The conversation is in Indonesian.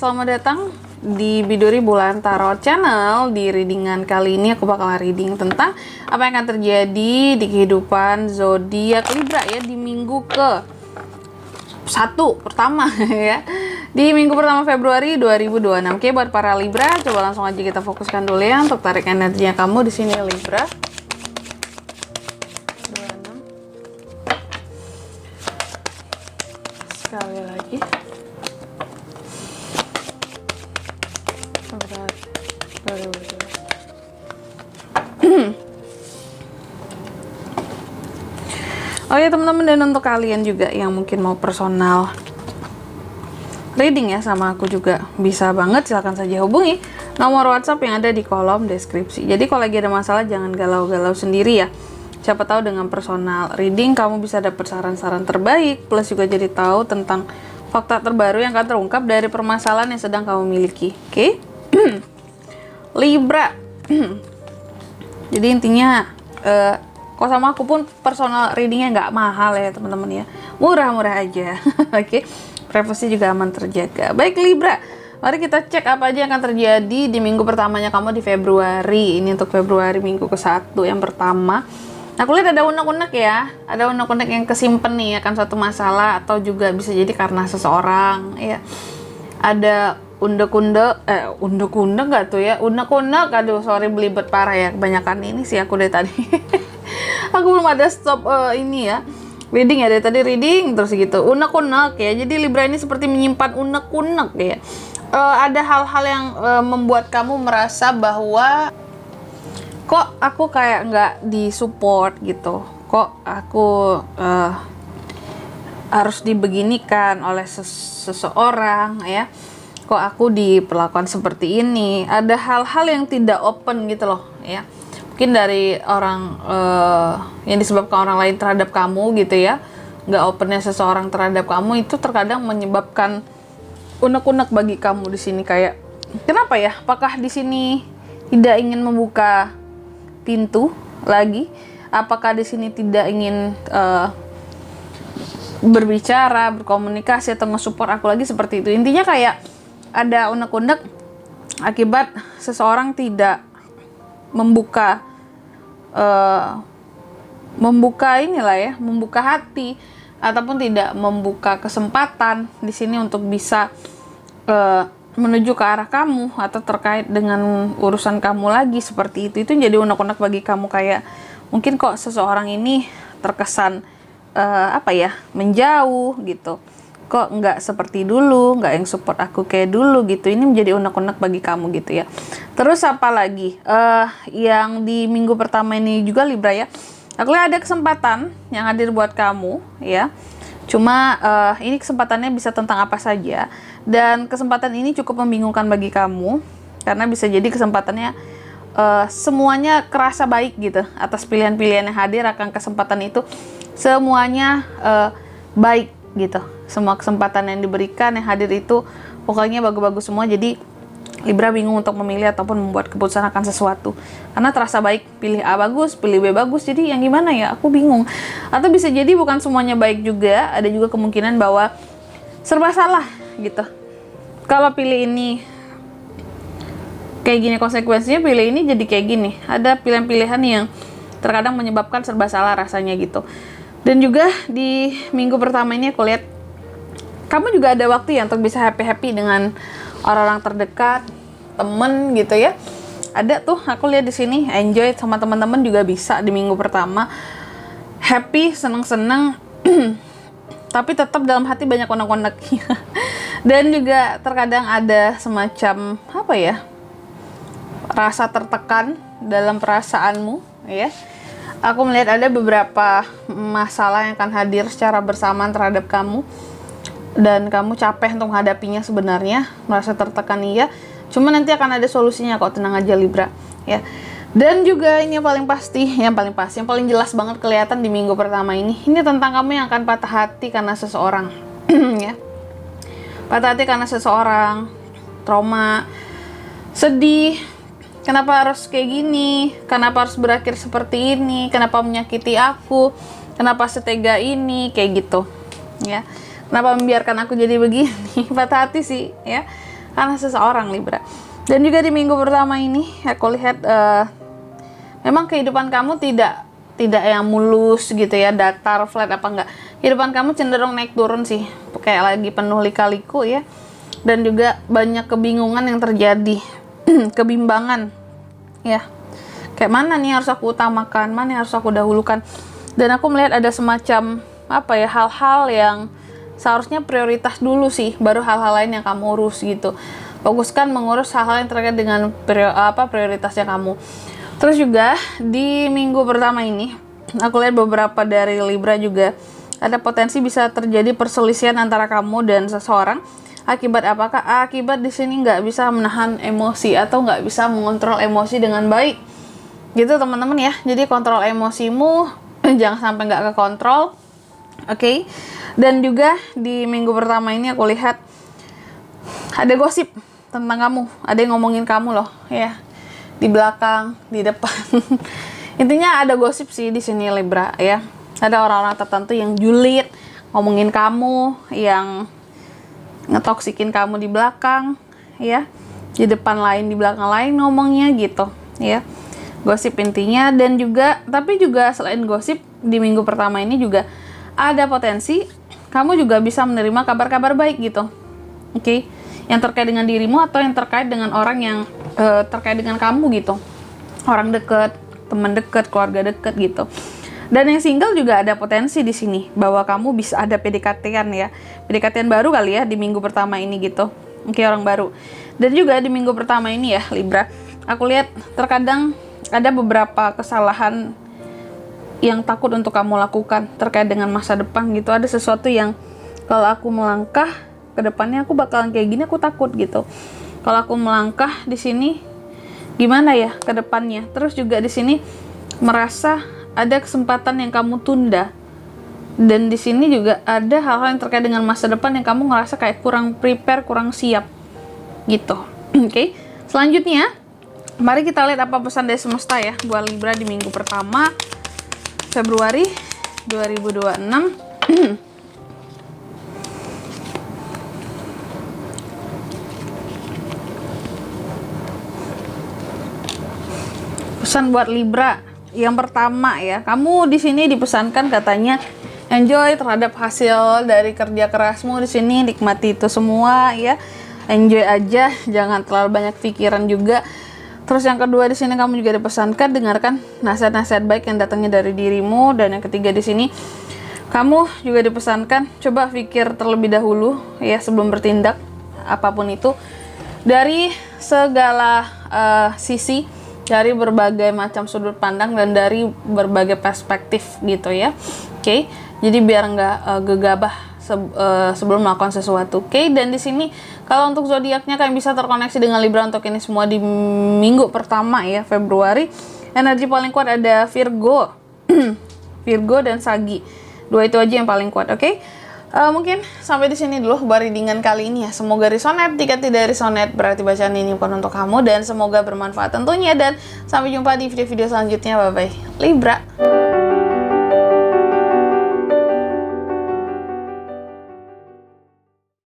selamat datang di Biduri Bulan Tarot Channel. Di readingan kali ini aku bakal reading tentang apa yang akan terjadi di kehidupan zodiak Libra ya di minggu ke 1 pertama ya. Di minggu pertama Februari 2026. Oke, buat para Libra, coba langsung aja kita fokuskan dulu ya untuk tarik energinya kamu di sini Libra. 26. Sekali lagi. Oh ya teman-teman, dan untuk kalian juga yang mungkin mau personal reading ya sama aku juga bisa banget, silahkan saja hubungi nomor WhatsApp yang ada di kolom deskripsi. Jadi kalau lagi ada masalah jangan galau-galau sendiri ya. Siapa tahu dengan personal reading kamu bisa dapat saran-saran terbaik, plus juga jadi tahu tentang fakta terbaru yang akan terungkap dari permasalahan yang sedang kamu miliki. Oke? Libra. Jadi intinya kok sama aku pun personal readingnya nggak mahal ya teman-teman ya, murah-murah aja. Oke, privasi juga aman terjaga. Baik Libra, mari kita cek apa aja yang akan terjadi di minggu pertamanya kamu di Februari. Ini untuk Februari minggu ke-1 yang pertama. Aku lihat ada unek-unek ya, ada unek-unek yang kesimpan nih akan suatu masalah, atau juga bisa jadi karena seseorang ya. Ada undek-undek nggak tuh ya, unek-unek. Aduh sorry belibet parah ya, kebanyakan ini sih aku dari tadi. Aku belum ada stop ini ya reading ya, dari tadi reading terus gitu unek-unek ya. Jadi Libra ini seperti menyimpan unek-unek ya. Ada hal-hal yang membuat kamu merasa bahwa kok aku kayak nggak disupport gitu, kok aku harus dibeginikan oleh seseorang ya, kok aku diperlakukan seperti ini. Ada hal-hal yang tidak open gitu loh ya, mungkin dari orang yang disebabkan orang lain terhadap kamu gitu ya. Nggak opennya seseorang terhadap kamu itu terkadang menyebabkan unek-unek bagi kamu di sini. Kayak kenapa ya, apakah di sini tidak ingin membuka pintu lagi, apakah di sini tidak ingin berbicara, berkomunikasi, atau nge-support aku lagi, seperti itu. Intinya kayak ada unek-unek akibat seseorang tidak membuka inilah ya, membuka hati, ataupun tidak membuka kesempatan di sini untuk bisa menuju ke arah kamu atau terkait dengan urusan kamu lagi, seperti itu. Itu jadi unek-unek bagi kamu, kayak mungkin kok seseorang ini terkesan menjauh gitu, kok nggak seperti dulu, nggak yang support aku kayak dulu gitu. Ini menjadi unek-unek bagi kamu gitu ya. Terus apa lagi yang di minggu pertama ini juga Libra ya, aku lihat ada kesempatan yang hadir buat kamu ya. Cuma ini kesempatannya bisa tentang apa saja, dan kesempatan ini cukup membingungkan bagi kamu karena bisa jadi kesempatannya semuanya kerasa baik gitu atas pilihan-pilihan yang hadir. Akan kesempatan itu semuanya baik gitu, semua kesempatan yang diberikan yang hadir itu pokoknya bagus-bagus semua. Jadi Libra bingung untuk memilih ataupun membuat keputusan akan sesuatu karena terasa baik. Pilih A bagus, pilih B bagus, jadi yang gimana ya, aku bingung. Atau bisa jadi bukan semuanya baik juga, ada juga kemungkinan bahwa serba salah gitu. Kalau pilih ini kayak gini konsekuensinya, pilih ini jadi kayak gini. Ada pilihan-pilihan yang terkadang menyebabkan serba salah rasanya gitu. Dan juga di minggu pertama ini aku lihat kamu juga ada waktu ya untuk bisa happy-happy dengan orang-orang terdekat, temen gitu ya. Ada tuh aku lihat di sini, enjoy sama teman-teman juga bisa di minggu pertama. Happy, seneng-seneng, tapi tetap dalam hati banyak unek-unek. Dan juga terkadang ada semacam rasa tertekan dalam perasaanmu ya. Aku melihat ada beberapa masalah yang akan hadir secara bersamaan terhadap kamu, dan kamu capek untuk menghadapinya sebenarnya, merasa tertekan iya, cuma nanti akan ada solusinya kok, tenang aja Libra ya. Dan juga ini yang paling jelas banget kelihatan di minggu pertama ini tentang kamu yang akan patah hati karena seseorang ya. Patah hati karena seseorang, trauma, sedih. Kenapa harus kayak gini? Kenapa harus berakhir seperti ini? Kenapa menyakiti aku? Kenapa setega ini? Kayak gitu ya. Kenapa membiarkan aku jadi begini? Patah hati sih ya. karena seseorang Libra. Dan juga di minggu pertama ini aku lihat memang kehidupan kamu tidak yang mulus gitu ya, datar, flat apa enggak. Kehidupan kamu cenderung naik turun sih, kayak lagi penuh lika-liku ya. Dan juga banyak kebingungan yang terjadi, kebimbangan ya. Kayak mana nih harus aku utamakan, mana yang harus aku dahulukan. Dan aku melihat ada semacam apa ya, hal-hal yang seharusnya prioritas dulu sih, baru hal-hal lain yang kamu urus gitu. Fokuskan mengurus hal-hal yang terkait dengan prioritasnya kamu. Terus juga di minggu pertama ini aku lihat beberapa dari Libra juga ada potensi bisa terjadi perselisihan antara kamu dan seseorang. Akibat apakah? Akibat di sini nggak bisa menahan emosi atau nggak bisa mengontrol emosi dengan baik. Gitu teman-teman ya. Jadi kontrol emosimu jangan sampai nggak kekontrol. Oke. Dan juga di minggu pertama ini aku lihat ada gosip tentang kamu. Ada yang ngomongin kamu loh, ya. Di belakang, di depan. Intinya ada gosip sih di sini Libra ya. Ada orang-orang tertentu yang julid ngomongin kamu, yang ngetoksikin kamu di belakang ya, di depan lain, di belakang lain ngomongnya gitu ya. Gosip intinya. Dan juga, tapi juga selain gosip, di minggu pertama ini juga ada potensi kamu juga bisa menerima kabar-kabar baik gitu. Oke. Yang terkait dengan dirimu atau yang terkait dengan orang yang terkait dengan kamu gitu. Orang dekat, teman dekat, keluarga dekat gitu. Dan yang single juga ada potensi di sini bahwa kamu bisa ada PDKT-an ya. PDKT-an baru kali ya di minggu pertama ini gitu. Oke, orang baru. Dan juga di minggu pertama ini ya Libra, aku lihat terkadang ada beberapa kesalahan yang takut untuk kamu lakukan terkait dengan masa depan gitu. Ada sesuatu yang kalau aku melangkah ke depannya aku bakalan kayak gini, aku takut gitu. Kalau aku melangkah di sini gimana ya ke depannya. Terus juga di sini merasa ada kesempatan yang kamu tunda. Dan di sini juga ada hal-hal yang terkait dengan masa depan yang kamu ngerasa kayak kurang prepare, kurang siap gitu. Oke. Selanjutnya, mari kita lihat apa pesan dari semesta ya buat Libra di minggu pertama Februari 2026. Pesan buat Libra yang pertama ya, kamu di sini dipesankan katanya enjoy terhadap hasil dari kerja kerasmu di sini, nikmati itu semua ya, enjoy aja, jangan terlalu banyak pikiran juga. Terus yang kedua di sini kamu juga dipesankan dengarkan nasihat-nasihat baik yang datangnya dari dirimu. Dan yang ketiga di sini kamu juga dipesankan coba pikir terlebih dahulu ya sebelum bertindak apapun itu dari segala sisi, dari berbagai macam sudut pandang dan dari berbagai perspektif gitu ya. Oke. Jadi biar nggak gegabah sebelum melakukan sesuatu. Oke. Dan di sini kalau untuk zodiaknya kalian bisa terkoneksi dengan Libra untuk ini semua di minggu pertama ya Februari. Energi paling kuat ada Virgo, Virgo dan Sagi. Dua itu aja yang paling kuat. Oke. Mungkin sampai di sini dulu readingan kali ini ya. Semoga resonate. Jika tidak resonate berarti bacaan ini bukan untuk kamu dan semoga bermanfaat tentunya. Dan sampai jumpa di video-video selanjutnya. Bye bye Libra.